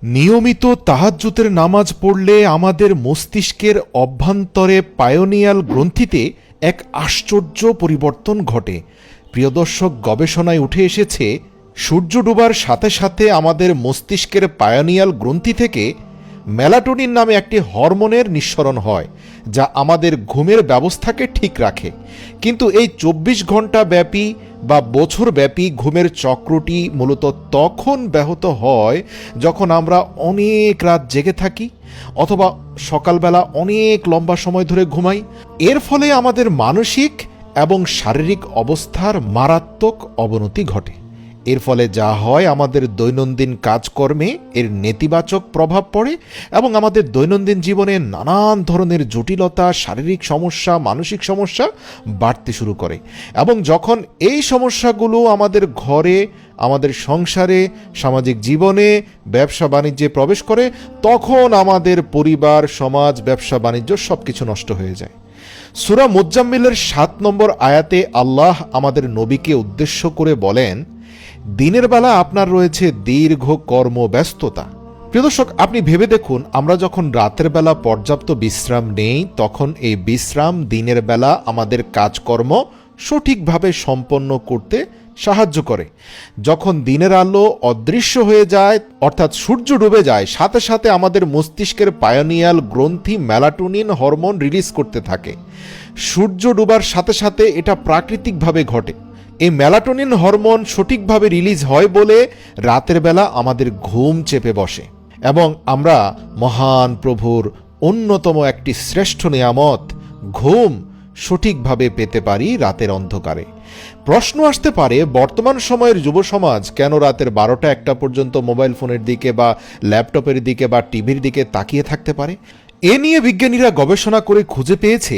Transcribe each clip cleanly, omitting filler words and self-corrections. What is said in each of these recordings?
নিয়মিত তাহাজ্জুদের নামাজ পড়লে আমাদের মস্তিষ্কের অভ্যন্তরে পায়োনিয়াল গ্রন্থিতে এক আশ্চর্য পরিবর্তন ঘটে। প্রিয় দর্শক, গবেষণায় উঠে এসেছে সূর্য ডোবার সাথে সাথে আমাদের মস্তিষ্কের পায়োনিয়াল গ্রন্থি থেকে মেলাটোনিন নামে একটি হরমোনের নিঃসরণ হয়, যা আমাদের ঘুমের ব্যবস্থাকে ঠিক রাখে। কিন্তু এই ২৪ ঘন্টা ব্যাপী বা বছর ব্যাপী ঘুমের চক্রটি মূলত তখন ব্যাহত হয় যখন আমরা অনেক রাত জেগে থাকি অথবা সকালবেলা অনেক লম্বা সময় ধরে ঘুমাই। এর ফলে আমাদের মানসিক এবং শারীরিক অবস্থার মারাত্মক অবনতি ঘটে। এর ফলে যা হয়, আমাদের দৈনন্দিন কাজকর্মে এর নেতিবাচক প্রভাব পড়ে এবং আমাদের দৈনন্দিন জীবনে নানান ধরনের জটিলতা, শারীরিক সমস্যা, মানসিক সমস্যা বাড়তে শুরু করে। এবং যখন এই সমস্যাগুলো আমাদের ঘরে, আমাদের সংসারে, সামাজিক জীবনে, ব্যবসা বাণিজ্যে প্রবেশ করে, তখন আমাদের পরিবার, সমাজ, ব্যবসা বাণিজ্য সব কিছু নষ্ট হয়ে যায়। সূরা মুজ্জাম্মিলের ৭ নম্বর আয়াতে আল্লাহ আমাদের নবীকে উদ্দেশ্য করে বলেন, দিনের বেলা আপনার রয়েছে দীর্ঘ কর্মব্যস্ততা। প্রিয় দর্শক, আপনি ভেবে দেখুন, আমরা যখন রাতের বেলা পর্যাপ্ত বিশ্রাম নেই, তখন এই বিশ্রাম দিনের বেলা আমাদের কাজকর্ম সঠিকভাবে সম্পন্ন করতে সাহায্য করে। যখন দিনের আলো অদৃশ্য হয়ে যায়, অর্থাৎ সূর্য ডুবে যায়, সাথে সাথে আমাদের মস্তিষ্কের পায়োনিয়াল গ্রন্থি মেলাটোনিন হরমোন রিলিজ করতে থাকে। সূর্য ডুবার সাথে সাথে এটা প্রাকৃতিকভাবে ঘটে। এই মেলাটোনিন হরমোন সঠিকভাবে রিলিজ হয় বলে রাতের বেলা আমাদের ঘুম চেপে বসে এবং আমরা মহান প্রভুর অন্যতম একটি শ্রেষ্ঠ নিয়ামত ঘুম সঠিকভাবে পেতে পারি রাতের অন্ধকারে। প্রশ্ন আসতে পারে, বর্তমান সময়ের যুব সমাজ কেন রাতের ১২টা-১টা পর্যন্ত মোবাইল ফোনের দিকে বা ল্যাপটপের দিকে বা টিভির দিকে তাকিয়ে থাকতে পারে? এ নিয়ে বিজ্ঞানীরা গবেষণা করে খুঁজে পেয়েছে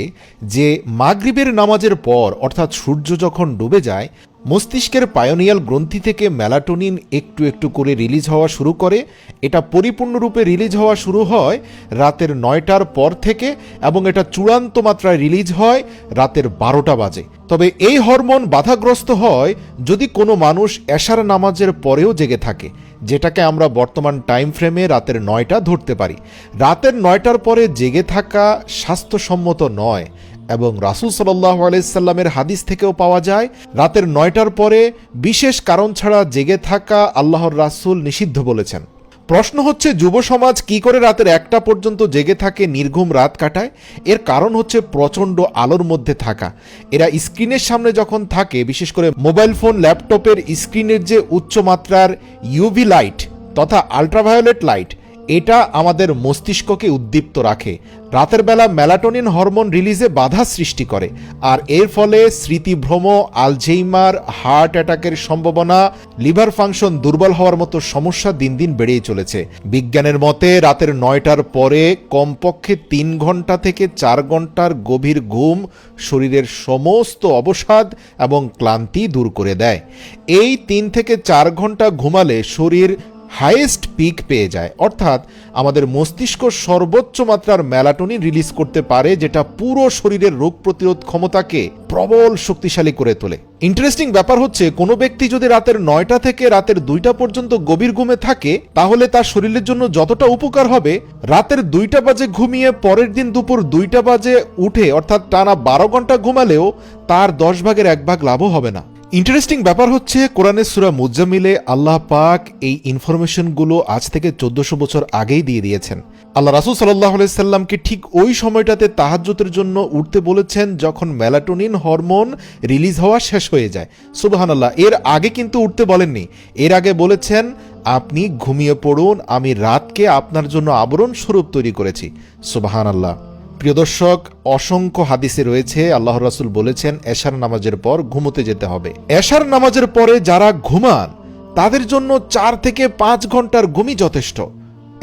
যে মাগরিবের নামাজের পর, অর্থাৎ সূর্য যখন ডুবে যায়, মস্তিষ্কের পায়োনিয়াল গ্রন্থি থেকে মেলাটোনিন একটু একটু করে রিলিজ হওয়া শুরু করে। এটা পরিপূর্ণরূপে রিলিজ হওয়া শুরু হয় রাতের ৯টার পর থেকে এবং এটা চূড়ান্ত মাত্রায় রিলিজ হয় রাতের ১২টা বাজে। তবে এই হরমোন বাধাগ্রস্ত হয় যদি কোনো মানুষ এশার নামাজের পরেও জেগে থাকে, যেটাকে আমরা বর্তমান টাইম ফ্রেমে রাতের ৯টা ধরতে পারি। রাতের ৯টার পরে জেগে থাকা স্বাস্থ্যসম্মত নয় এবং রাসূল সাল্লাল্লাহু আলাইহি সাল্লামের হাদিস থেকেও পাওয়া যায়, রাতের ৯টার পরে বিশেষ কারণ ছাড়া জেগে থাকা আল্লাহর রাসূল নিষিদ্ধ বলেছেন। প্রশ্ন হচ্ছে, যুব সমাজ কি করে রাতের ১টা পর্যন্ত জেগে থাকে, নির্ঘুম রাত কাটায়? এর কারণ হচ্ছে প্রচণ্ড আলোর মধ্যে থাকা। এরা স্ক্রিনের সামনে যখন থাকে, বিশেষ করে মোবাইল ফোন, ল্যাপটপের স্ক্রিনের যে উচ্চমাত্রার ইউভি লাইট তথা আল্ট্রাভায়োলেট লাইট, এটা আমাদের মস্তিষ্ককে উদ্দীপ্ত রাখে। রাতের বেলা মেলাটোনিন হরমোন রিলিজে বাধা সৃষ্টি করে আর এর ফলে স্মৃতিভ্রম, আলঝেইমার, হার্ট অ্যাটাকের সম্ভাবনা, লিভার ফাংশন দুর্বল হওয়ার মতো সমস্যা দিন দিন বেড়েই চলেছে। বিজ্ঞানের মতে রাতের ৯টার পরে কমপক্ষে ৩ ঘন্টা থেকে ৪ ঘন্টার গভীর ঘুম শরীরের সমস্ত অবসাদ এবং ক্লান্তি দূর করে দেয়। এই ৩ থেকে ৪ ঘন্টা ঘুমালে শরীর হাইয়েস্ট পিক পেয়ে যায়, অর্থাৎ আমাদের মস্তিষ্ক সর্বোচ্চ মাত্রার মেলাটোনিন রিলিজ করতে পারে, যেটা পুরো শরীরের রোগ প্রতিরোধ ক্ষমতাকে প্রবল শক্তিশালী করে তোলে। ইন্টারেস্টিং ব্যাপার হচ্ছে, কোনো ব্যক্তি যদি রাতের ৯টা থেকে রাতের ২টা পর্যন্ত গভীর ঘুমে থাকে, তাহলে তার শরীরের জন্য যতটা উপকার হবে, রাতের ২টা বাজে ঘুমিয়ে পরের দিন দুপুর ২টা বাজে উঠে অর্থাৎ টানা ১২ ঘন্টা ঘুমালেও তার ১০ ভাগের ১ ভাগ লাভও হবে না। ইন্টারেস্টিং ব্যাপার হচ্ছে, কোরআনের সূরা মুজ্জামিলে আল্লাহ পাক এই ইনফরমেশনগুলো আজ থেকে ১৪০০ বছর আগেই দিয়ে দিয়েছেন। আল্লাহ রাসূল সাল্লাল্লাহু আলাইহি সাল্লামকে ঠিক ওই সময়টাতে তাহাজ্জুদের জন্য উঠতে বলেছেন যখন মেলাটোনিন হরমোন রিলিজ হওয়া শেষ হয়ে যায়। সুবহানাল্লাহ, এর আগে কিন্তু উঠতে বলেননি। এর আগে বলেছেন, আপনি ঘুমিয়ে পড়ুন, আমি রাতকে আপনার জন্য আবরণ স্বরূপ তৈরি করেছি। সুবহানাল্লাহ। প্রিয় দর্শক, অসংখ্য হাদিসে রয়েছে আল্লাহর রাসূল বলেছেন এশার নামাজের পর ঘুমোতে যেতে হবে। এশার নামাজের পরে যারা ঘুমান তাদের জন্য ৪ থেকে ৫ ঘন্টার ঘুমই যথেষ্ট।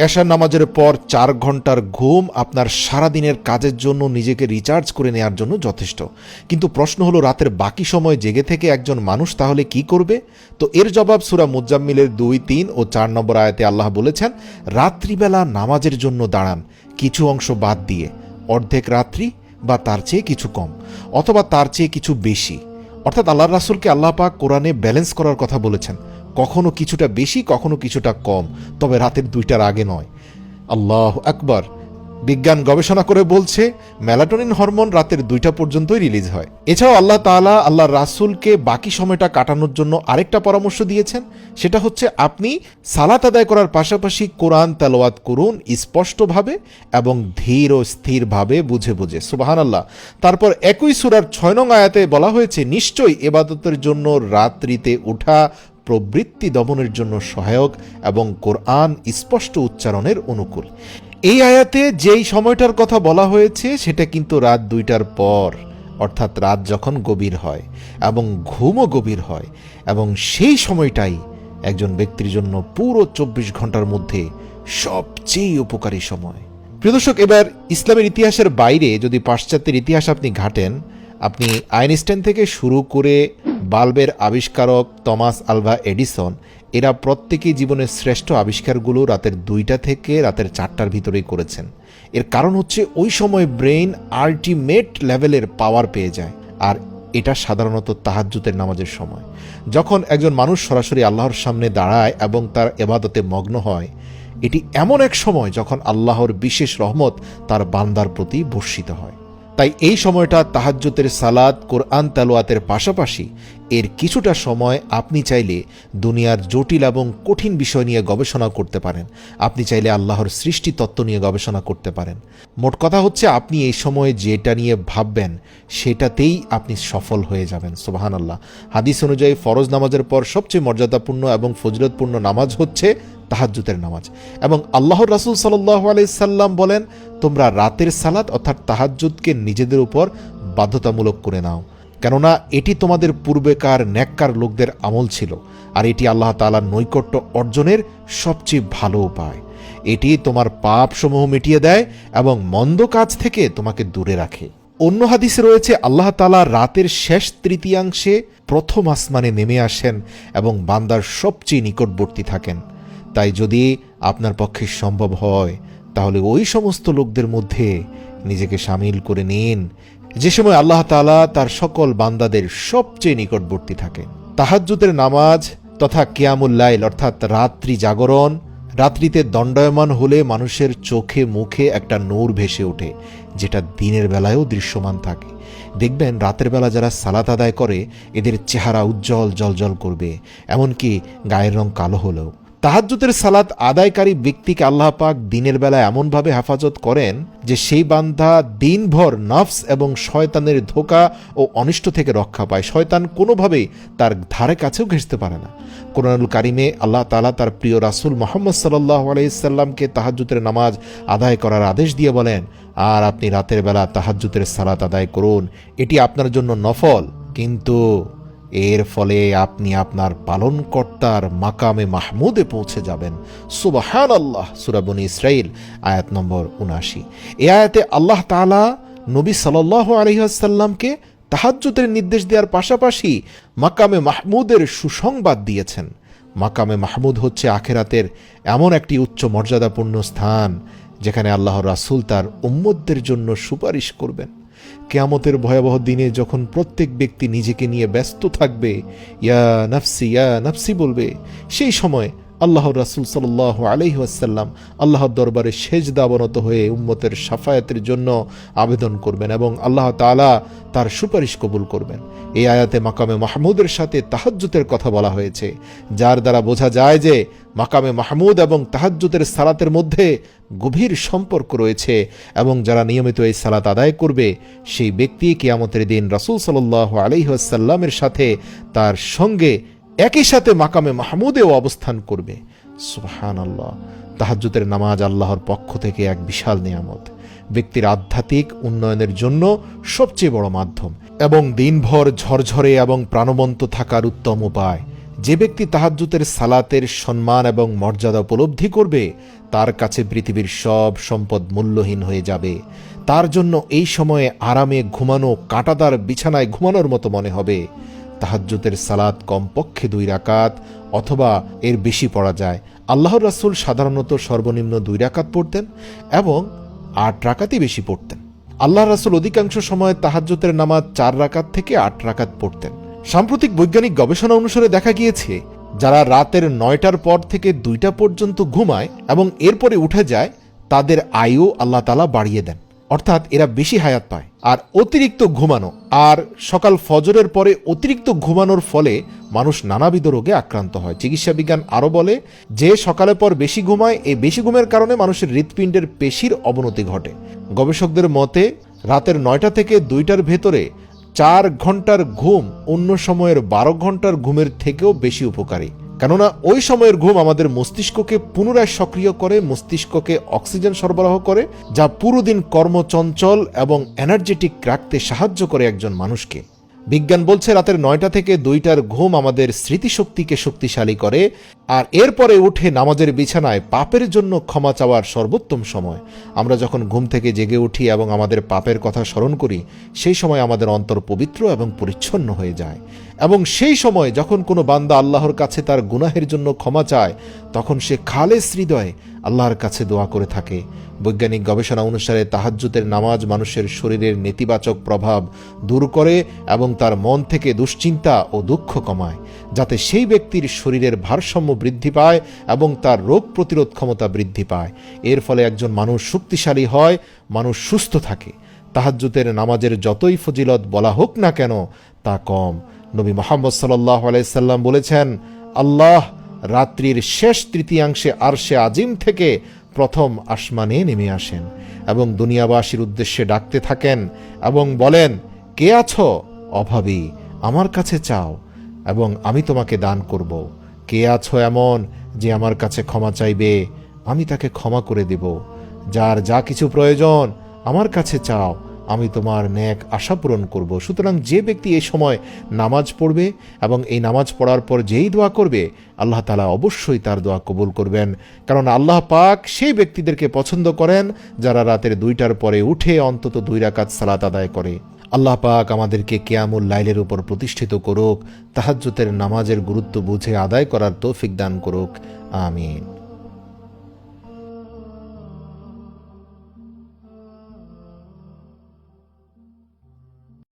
এশার নামাজের পর ৪ ঘন্টার ঘুম আপনার সারাদিনের কাজের জন্য নিজেকে রিচার্জ করে নেওয়ার জন্য যথেষ্ট। কিন্তু প্রশ্ন হলো, রাতের বাকি সময় জেগে থেকে একজন মানুষ তাহলে কি করবে? তো এর জবাব সূরা মুজ্জাম্মিলের ২, ৩ ও ৪ নম্বর আয়াতে আল্লাহ বলেছেন, রাত্রিবেলা নামাজের জন্য দাঁড়ান, কিছু অংশ বাদ দিয়ে, অর্ধেক রাত্রি বা তার চেয়ে কিছু কম অথবা তার চেয়ে কিছু বেশি। অর্থাৎ আল্লাহর রাসূলকে আল্লাহ পাক কোরআনে ব্যালেন্স করার কথা বলেছেন। কখনো কিছুটা বেশি, কখনো কিছুটা কম, তবে রাতের 2টার আগে নয়। আল্লাহ আকবার। বিজ্ঞান গবেষণা করে বলছে মেলাটোনিন হরমোন রাতের 2টা পর্যন্তই রিলিজ হয়। এছাড়াও আল্লাহ তাআলা আল্লাহর রাসূলকে বাকি সময়টা কাটানোর জন্য আরেকটা পরামর্শ দিয়েছেন, সেটা হচ্ছে আপনি সালাত আদায় করার পাশাপাশি কোরআন তেলাওয়াত করুন স্পষ্টভাবে এবং ধীর ও স্থিরভাবে বুঝে বুঝে। সুবহানাল্লাহ। তারপর একই সূরার 6 নং আয়াতে বলা হয়েছে, নিশ্চয়ই ইবাদতের জন্য রাত্রিতে ওঠা প্রবৃত্তি দমনের জন্য সহায়ক এবং কোরআন স্পষ্ট উচ্চারণের অনুকূল। এই আয়াতে যেই সময়টার কথা বলা হয়েছে সেটা কিন্তু রাত 2টার পর, অর্থাৎ রাত যখন গভীর হয় এবং ঘুমও গভীর হয়, এবং সেই সময়টাই একজন ব্যক্তির জন্য পুরো 24 ঘন্টার মধ্যে সবচেয়ে উপকারী সময়। প্রিয় দর্শক, এবার ইসলামের ইতিহাসের বাইরে যদি পাশ্চাত্যের ইতিহাস আপনি ঘাটেন, আপনি আইনস্টাইন থেকে শুরু করে বাল্বের আবিষ্কারক থমাস আলভা এডিসন, এরা প্রত্যেকেই জীবনের শ্রেষ্ঠ আবিষ্কারগুলো রাতের 2টা থেকে রাতের 4টার ভিতরেই করেছেন। এর কারণ হচ্ছে ওই সময় ব্রেইন আল্টিমেট লেভেলের পাওয়ার পেয়ে যায়, আর এটা সাধারণত তাহাজ্জুদের নামাজের সময়, যখন একজন মানুষ সরাসরি আল্লাহর সামনে দাঁড়ায় এবং তার ইবাদতে মগ্ন হয়। এটি এমন এক সময় যখন আল্লাহর বিশেষ রহমত তার বান্দার প্রতি বর্ষিত হয়। তাই এই সময়টা তাহাজ্জুদের সালাত, কোরআন তেলাওয়াতের পাশাপাশি এর কিছুটা সময় আপনি চাইলে দুনিয়ার জটিল এবং কঠিন বিষয় নিয়ে গবেষণা করতে পারেন। আপনি চাইলে আল্লাহর সৃষ্টি তত্ত্ব নিয়ে গবেষণা করতে পারেন। মোট কথা হচ্ছে, আপনি এই সময়ে যেটা নিয়ে ভাববেন সেটাতেই আপনি সফল হয়ে যাবেন। সুবহানাল্লাহ। হাদিস অনুযায়ী ফরজ নামাজের পর সবচেয়ে মর্যাদাপূর্ণ এবং ফজিলতপূর্ণ নামাজ হচ্ছে তাহাজ্জুদের নামাজ, এবং আল্লাহর রাসূল সাল্লাল্লাহু আলাইহি সাল্লাম বলেন, তোমরা রাতের সালাত অর্থাৎ তাহাজ্জুদকে নিজেদের উপর বাধ্যতামূলক করে নাও, কেননা এটি তোমাদের পূর্বেকার নেককার লোকদের আমল ছিল, আর এটি আল্লাহ তাআলার নৈকট্য অর্জনের সবচেয়ে ভালো উপায়। এটি তোমার পাপসমূহ মিটিয়ে দেয় এবং মন্দ কাজ থেকে তোমাকে দূরে রাখে। অন্য হাদিসে রয়েছে, আল্লাহ তাআলা রাতের শেষ তৃতীয়াংশে প্রথম আসমানে নেমে আসেন এবং বান্দার সবচেয়ে নিকটবর্তী থাকেন। তাই যদি আপনার পক্ষে সম্ভব হয় তাহলে ওই সমস্ত লোকদের মধ্যে নিজেকে সামিল করে নিন যে সময় আল্লাহ তাআলা তার সকল বান্দাদের সবচেয়ে নিকটবর্তী থাকেন। তাহাজ্জুদের নামাজ তথা কিয়ামুল লাইল অর্থাৎ রাত্রি জাগরণ, রাত্রিতে দণ্ডায়মান হলে মানুষের চোখে মুখে একটা নূর ভেসে ওঠে, যেটা দিনের বেলায়ও দৃশ্যমান থাকে। দেখবেন রাতের বেলা যারা সালাত আদায় করে এদের চেহারা উজ্জ্বল জলজল করবে, এমনকি গায়ের রং কালো হলেও। তাহাজ্জুদের সালাত আদায়কারী ব্যক্তিকে আল্লাহ পাক দিনের বেলা এমনভাবে হেফাজত করেন যে সেই বান্দা দিনভর নফস এবং শয়তানের ধোঁকা ও অনিষ্ট থেকে রক্ষা পায়। শয়তান কোনোভাবেই তার ধারে কাছেও ঘেঁষতে পারে না। কোরআনুল কারিমে আল্লাহ তাআলা তার প্রিয় রাসূল মুহাম্মদ সাল্লাল্লাহু আলাইহি সাল্লামকে তাহাজ্জুদের নামাজ আদায় করার আদেশ দিয়ে বলেন, আর আপনি রাতের বেলা তাহাজ্জুদের সালাত আদায় করুন, এটি আপনার জন্য নফল, কিন্তু এর ফলে আপনি আপনার পালনকর্তার মাকামে মাহমুদে পৌঁছে যাবেন। সুবহানাল্লাহ। সূরা বনী ইসরাঈল আয়াত নম্বর ৭৯। এই আয়াতে আল্লাহ তাআলা নবী সাল্লাল্লাহু আলাইহি ওয়াসাল্লামকে তাহাজ্জুদের নির্দেশ দেওয়ার পাশাপাশি মাকামে মাহমুদের সুসংবাদ দিয়েছেন। মাকামে মাহমুদ হচ্ছে আখিরাতের এমন একটি উচ্চ মর্যাদাপূর্ণ স্থান যেখানে আল্লাহর রাসূল তার উম্মতদের জন্য সুপারিশ করবেন। কিয়ামতের ভয়াবহ দিনে যখন প্রত্যেক ব্যক্তি নিজেকে নিয়ে ব্যস্ত থাকবে, ইয়া নাফসি বলবে, সেই সময় আল্লাহর রাসূল সাল্লাল্লাহু আলাইহি ওয়াসাল্লাম আল্লাহর দরবারে সেজদা অবনত হয়ে উম্মতের শাফায়াতের জন্য আবেদন করবেন এবং আল্লাহ তাআলা তার সুপারিশ কবুল করবেন। এই আয়াতে মাকামে মাহমুদের সাথে তাহাজ্জুদের কথা বলা হয়েছে, যার দ্বারা বোঝা যায় যে মাকামে মাহমুদ এবং তাহাজ্জুদের সালাতের মধ্যে গভীর সম্পর্ক রয়েছে, এবং যারা নিয়মিত এই সালাত আদায় করবে সেই ব্যক্তি কিয়ামতের দিন রাসূল সাল্লাল্লাহু আলাইহি ওয়াসাল্লামের সাথে তার সঙ্গে একই সাথে মাকামে মাহমুদেও অবস্থান করবে। সুবহানাল্লাহ। তাহাজ্জুদের নামাজ আল্লাহর পক্ষ থেকে এক বিশাল নিয়ামত, ব্যক্তির আধ্যাত্মিক উন্নয়নের জন্য সবচেয়ে বড় মাধ্যম এবং দিনভর ঝরঝরে এবং প্রাণবন্ত থাকার উত্তম উপায়। যে ব্যক্তি তাহাজ্জুদের সালাতের সম্মান এবং মর্যাদা উপলব্ধি করবে তার কাছে পৃথিবীর সব সম্পদ মূল্যহীন হয়ে যাবে। তার জন্য এই সময়ে আরামে ঘুমানো কাঁটাদার বিছানায় ঘুমানোর মতো মনে হবে। তাহাজ্জুদের সালাত কমপক্ষে 2 রাকাত অথবা এর বেশি পড়া যায়। আল্লাহর রাসূল সাধারণত সর্বনিম্ন 2 রাকাত পড়তেন এবং 8 রাকাতই বেশি পড়তেন। আল্লাহর রাসূল অধিকাংশ সময় তাহাজ্জুদের নামাজ 4 রাকাত থেকে 8 রাকাত পড়তেন। সাম্প্রতিক বৈজ্ঞানিক গবেষণা অনুসারে দেখা গিয়েছে যারা রাতের 9টার পর থেকে 2টা পর্যন্ত ঘুমায় এবং এরপরে উঠে যায়, তাদের আয়ু আল্লাহ তাআলা বাড়িয়ে দেন, অর্থাৎ এরা বেশি হায়াত পায়। আর অতিরিক্ত ঘুমানো আর সকাল ফজরের পরে অতিরিক্ত ঘুমানোর ফলে মানুষ নানাবিধ রোগে আক্রান্ত হয়। চিকিৎসা বিজ্ঞান আরও বলে যে সকালের পর বেশি ঘুমায়, এই বেশি ঘুমের কারণে মানুষের হৃৎপিণ্ডের পেশির অবনতি ঘটে। গবেষকদের মতে রাতের 9টা থেকে 2টার ভেতরে 4 ঘন্টার ঘুম অন্য সময়ের 12 ঘন্টার ঘুমের থেকেও বেশি উপকারী, কেননা ওই সময়ের ঘুম আমাদের মস্তিষ্ককে পুনরায় সক্রিয় করে, মস্তিষ্ককে অক্সিজেন সরবরাহ করে, যা পুরো দিন কর্মচঞ্চল এবং এনার্জেটিক রাখতে সাহায্য করে একজন মানুষকে। বিজ্ঞান বলছে রাতের 9টা থেকে 2টার ঘুম আমাদের স্মৃতিশক্তিকে শক্তিশালী করে, আর এরপরে উঠে নামাজের বিছানায় পাপের জন্য ক্ষমা চাওয়ার সর্বোত্তম সময়। আমরা যখন ঘুম থেকে জেগে উঠি এবং আমাদের পাপের কথা স্মরণ করি, সেই সময় আমাদের অন্তর পবিত্র এবং পরিচ্ছন্ন হয়ে যায়। এবং সেই সময় যখন কোনো বান্দা আল্লাহর কাছে তার গুনাহের জন্য ক্ষমা চায়, তখন সে খালেস হৃদয়ে আল্লাহর কাছে দোয়া করে থাকে। বৈজ্ঞানিক গবেষণা অনুসারে তাহাজ্জুদের নামাজ মানুষের শরীরের নেতিবাচক প্রভাব দূর করে এবং তার মন থেকে দুশ্চিন্তা ও দুঃখ কমায়, যাতে সেই ব্যক্তির শরীরের ভারসাম্য বৃদ্ধি পায় এবং তার রোগ প্রতিরোধ ক্ষমতা বৃদ্ধি পায়। এর ফলে একজন মানুষ শক্তিশালী হয়, মানুষ সুস্থ থাকে। তাহাজ্জুদের নামাজের যতই ফজিলত বলা হোক না কেন তা কম। নবী মুহাম্মদ সাল্লাল্লাহু আলাইহি সাল্লাম বলেছেন, আল্লাহ রাত্রির শেষ তৃতীয়াংশে আরশে আজিম থেকে প্রথম আসমানে নেমে আসেন এবং দুনিয়াবাসীর উদ্দেশ্যে ডাকতে থাকেন এবং বলেন, কে আছো অভাবী, আমার কাছে চাও এবং আমি তোমাকে দান করব। কে আছো এমন যে আমার কাছে ক্ষমা চাইবে, আমি তাকে ক্ষমা করে দেব। যার যা কিছু প্রয়োজন আমার কাছে চাও, আমি তোমার ন্যাক আশা পূরণ করব। সুতরাং যে ব্যক্তি এই সময় নামাজ পড়বে এবং এই নামাজ পড়ার পর যেই দোয়া করবে, আল্লাহ তাআলা অবশ্যই তার দোয়া কবুল করবেন, কারণ আল্লাহ পাক সেই ব্যক্তিদেরকে পছন্দ করেন যারা রাতের 2টার পরে উঠে অন্তত 2 রাকাত সালাত আদায় করে। আল্লাহ পাক আমাদেরকে কিয়ামুল লাইলের উপর প্রতিষ্ঠিত করুক, তাহাজ্জুদের নামাজের গুরুত্ব বুঝে আদায় করার তৌফিক দান করুক। আমিন।